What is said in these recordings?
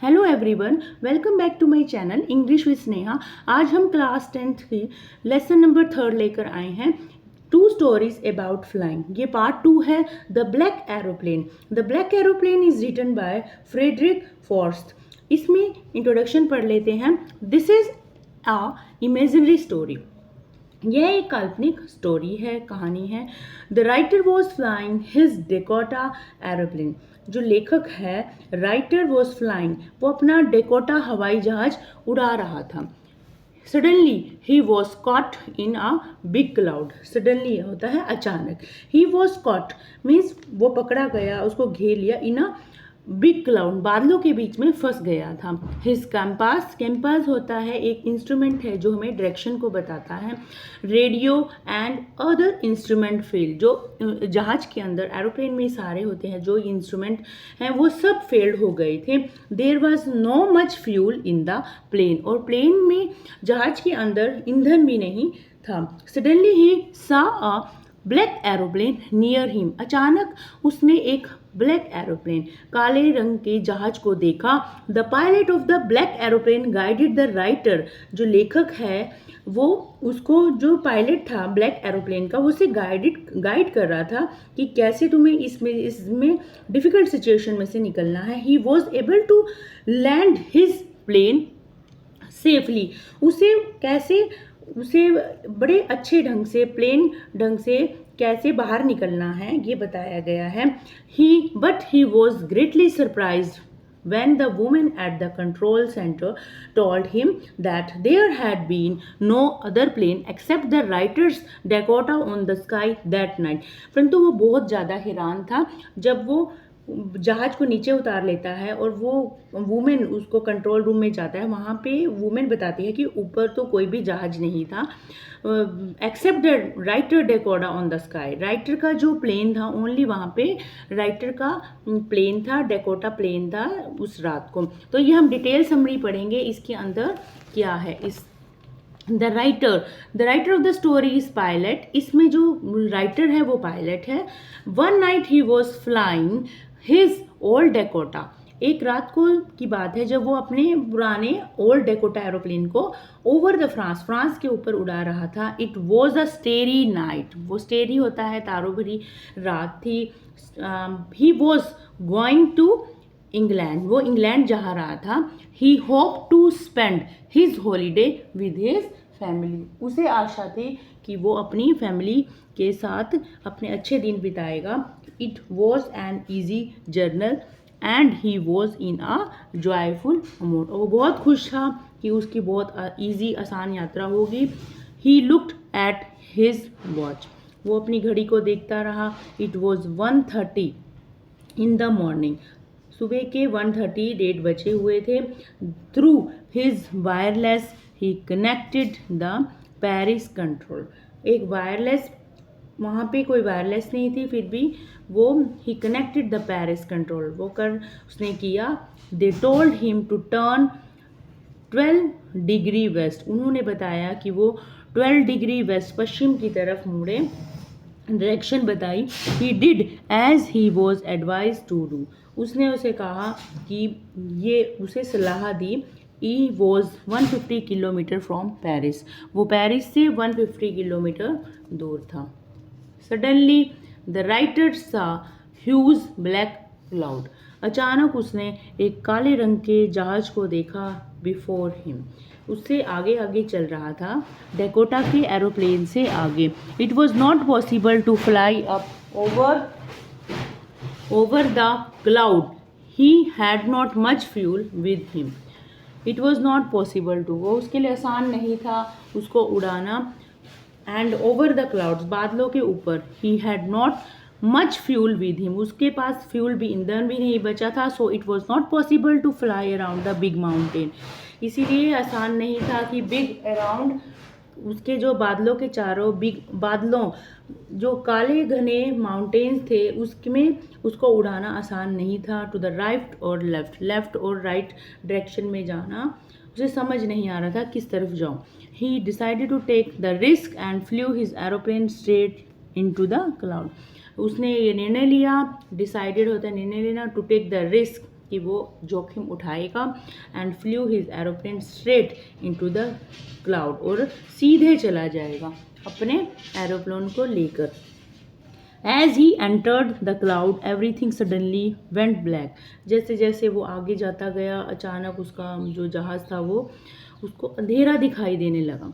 Hello everyone, welcome back to my channel English with Sneha. आज हम class 10th की lesson number 3 लेकर आए हैं। Two stories about flying. ये पार्ट 2 है, the black aeroplane. The black aeroplane is written by Frederick Forsyth. इसमें introduction पढ़ लेते हैं। This is a imaginary story. यह एक काल्पनिक स्टोरी है, कहानी है। The writer was flying his Dakota aeroplane. जो लेखक है, राइटर वॉज फ्लाइंग, वो अपना डेकोटा हवाई जहाज उड़ा रहा था। Suddenly he was caught in a big cloud. Suddenly होता है अचानक। ही वॉज कॉट मीन्स वो पकड़ा गया, उसको घेर लिया। इन अ बिग क्लाउड, बादलों के बीच में फंस गया था। हिज कैंपास, कैंपास होता है एक इंस्ट्रूमेंट है जो हमें डायरेक्शन को बताता है। Radio and other instrument fail. जो जहाज के अंदर, एरोप्लेन में सारे होते हैं जो इंस्ट्रूमेंट हैं, वो सब फेल्ड हो गए थे। There was no much fuel in the plane. और प्लेन में, जहाज के अंदर ईंधन भी नहीं था। सडनली ही सा अ ब्लैक एरोप्लेन नियर हिम। अचानक उसने एक ब्लैक एरोप्लेन, काले रंग के जहाज को देखा। The pilot of the black aeroplane guided the writer. जो लेखक है वो उसको, जो पायलट था ब्लैक एरोप्लेन का, वो उसे गाइड कर रहा था कि कैसे तुम्हें इसमें डिफिकल्ट सिचुएशन में से निकलना है। He was able to land his plane safely. उसे बड़े अच्छे ढंग से, प्लेन ढंग से कैसे बाहर निकलना है ये बताया गया है। He was greatly surprised when the woman at the control center told him that there had been no other plane except the writer's Dakota on the sky that night। परंतु वो बहुत ज़्यादा हैरान था जब वो जहाज को नीचे उतार लेता है और वो वुमेन उसको कंट्रोल रूम में जाता है। वहाँ पे वुमेन बताती है कि ऊपर तो कोई भी जहाज नहीं था, except the writer Dakota on the sky. Writer का जो प्लेन था, ओनली वहाँ पे राइटर का प्लेन था, डेकोटा प्लेन था उस रात को। तो ये हम डिटेल समरी पढ़ेंगे इसके अंदर क्या है। The writer of the story is pilot. इसमें जो राइटर है वो पायलट है। One night he was flying his old Dakota. एक रात को की बात है जब वो अपने पुराने ओल्ड डेकोटा एरोप्लेन को ओवर द फ्रांस के ऊपर उड़ा रहा था। It was a starry night. वो स्टेरी होता है तारों भरी रात थी। He was going to England. वो इंग्लैंड जा रहा था। He hope to spend his holiday with his family. उसे आशा थी कि वो अपनी फैमिली के साथ अपने अच्छे दिन बिताएगा। It was an easy journal and he was in a joyful mood. वो बहुत खुश था कि उसकी बहुत ईजी, आसान यात्रा होगी। He looked at his watch. वो अपनी घड़ी को देखता रहा। It was 1:30 in the morning. सुबह के 1:30 डेढ़ बजे हुए थे। Through his wireless he connected the Paris control. एक वायरलेस, वहाँ पे कोई वायरलेस नहीं थी, फिर भी वो he connected the Paris control, वो कर उसने किया। They told him to turn 12 degree west. उन्होंने बताया कि वो 12 डिग्री वेस्ट, पश्चिम की तरफ मुड़े। डायरेक्शन बताई। He did as he was advise to do. उसने उसे कहा कि ये, उसे सलाह दी। He was 150 kilometre from Paris. वो पेरिस से 150 किलोमीटर दूर था। Suddenly the writer saw huge black cloud. अचानक उसने एक काले रंग के जहाज को देखा। बिफोर हिम, उससे आगे आगे चल रहा था, डेकोटा के एरोप्लेन से आगे। It was not possible to fly up over the cloud. He had not much fuel with him. It was not possible to, वो उसके लिए आसान नहीं था उसको उड़ाना। एंड ओवर द क्लाउड्स, बादलों के ऊपर। He had not much fuel with him, उसके पास फ्यूल भी, ईंधन भी नहीं बचा था। So it was not possible to fly around the big mountain. इसीलिए आसान नहीं था कि बिग अराउंड, उसके जो बादलों के चारों, बिग बादलों, जो काले घने माउंटेन्स थे, उसमें उसको उड़ाना आसान नहीं था। टू द राइट और लेफ्ट, लेफ्ट और राइट डायरेक्शन में जाना उसे समझ नहीं आ रहा था किस तरफ जाऊं। He decided to take the risk and flew his aeroplane straight into the cloud. उसने ये निर्णय लिया, डिसाइडेड होता है निर्णय लेना, टू टेक द रिस्क, कि वो जोखिम उठाएगा and flew his aeroplane straight into the cloud, और सीधे चला जाएगा अपने एरोप्लेन को लेकर। As he entered the cloud, everything suddenly went black. जैसे जैसे वो आगे जाता गया, अचानक उसका जो जहाज़ था वो उसको अंधेरा दिखाई देने लगा,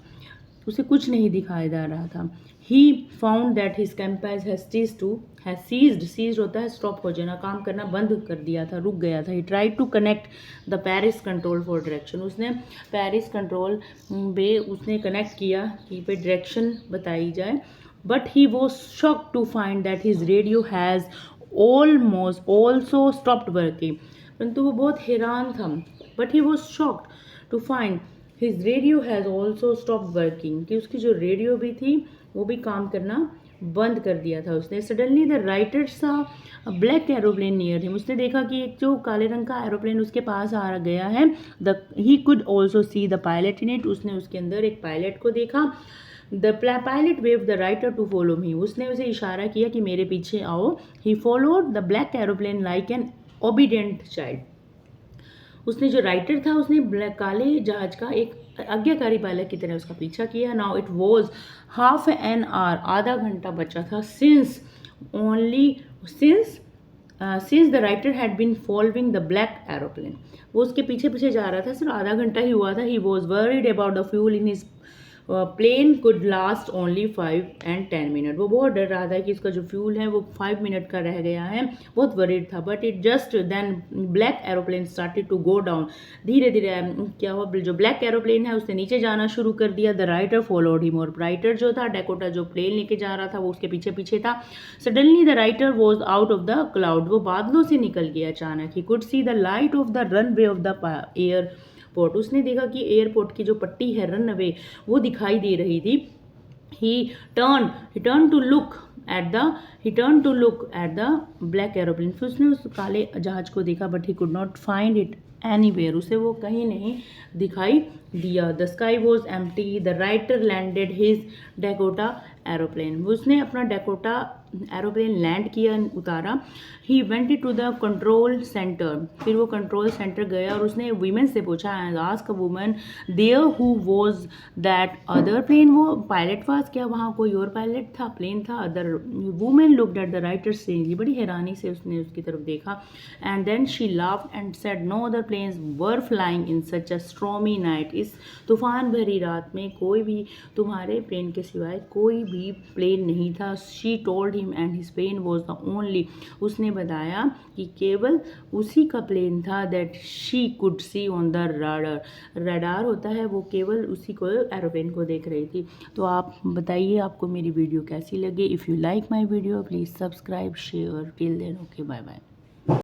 उसे कुछ नहीं दिखाई दे रहा था। He found that his compass has ceased होता है स्टॉप हो जाना, काम करना बंद कर दिया था, रुक गया था। He tried to connect the Paris control for direction. उसने पेरिस कंट्रोल पे उसने कनेक्ट किया कि पे डायरेक्शन बताई जाए, but he was shocked to find that his radio has almost also stopped working. परंतु वो बहुत हैरान था, but he was shocked to find his radio has also stopped working, कि उसकी जो रेडियो भी थी वो भी काम करना बंद कर दिया था उसने। सडनली द राइटर सा ब्लैक एरोप्लेन नियर हिम, उसने देखा कि एक जो काले रंग का एरोप्लेन उसके पास आ गया है। He could also see the pilot in it, उसने उसके अंदर एक पायलट को देखा। The pilot wave the writer to follow me, उसने उसे इशारा किया कि मेरे पीछे आओ। He followed the black aeroplane like an obedient child, उसने जो राइटर था उसने ब्लैक काले जहाज का एक आज्ञाकारी पायलट की तरह उसका पीछा किया। Now it was half an hour, आधा घंटा बचा था, since the writer had been following the black aeroplane, वो उसके पीछे पीछे जा रहा था, सिर्फ आधा घंटा ही हुआ था। He was worried about the fuel in his plane could last only 5 and 10 minute, वो बहुत डर रहा था कि इसका जो फ्यूल है वो 5 मिनट का रह गया है, बहुत वरीड था। But it just then black aeroplane started to go down, धीरे धीरे क्या हुआ, जो ब्लैक एरोप्लेन है उसने नीचे जाना शुरू कर दिया। द राइटर फॉलोड हिम, और राइटर जो था डेकोटा जो प्लेन लेके जा रहा था वो उसके पीछे पीछे था। Suddenly the writer was out of the cloud, वो बादलों से निकल गया अचानक। He could see the light of the runway of the airport, उसने देखा कि एयरपोर्ट की जो पट्टी है रनवे वो दिखाई दे रही थी। He turned to look at the black aeroplane, फिर उसने उस काले जहाज को देखा, but he could not find it anywhere, उसे वो कहीं नहीं दिखाई दिया। The sky was empty. The writer landed his Dakota aeroplane, उसने अपना डेकोटा एरोप्लेन लैंड किया, उतारा। He went to the control centre, फिर वो कंट्रोल सेंटर गया और उसने वीमेन से पूछा, and ask a woman there who was that other plane, वो पायलट वाज, क्या वहाँ कोई और पायलट था, प्लेन था। Other women looked at the writer strangely, बड़ी हैरानी से उसने उसकी तरफ देखा। And then she laughed and said no other planes were flying in such a stormy night, इस तूफान भरी रात में कोई भी तुम्हारे प्लेन के सिवाय कोई भी प्लेन नहीं था। She told him and his plane was the only, उसने बताया कि केवल उसी का प्लेन था that she could see on the radar होता है, वो केवल उसी को एरोप्लेन को देख रही थी। तो आप बताइए आपको मेरी वीडियो कैसी लगी। If you like my video please subscribe share, till then okay bye bye.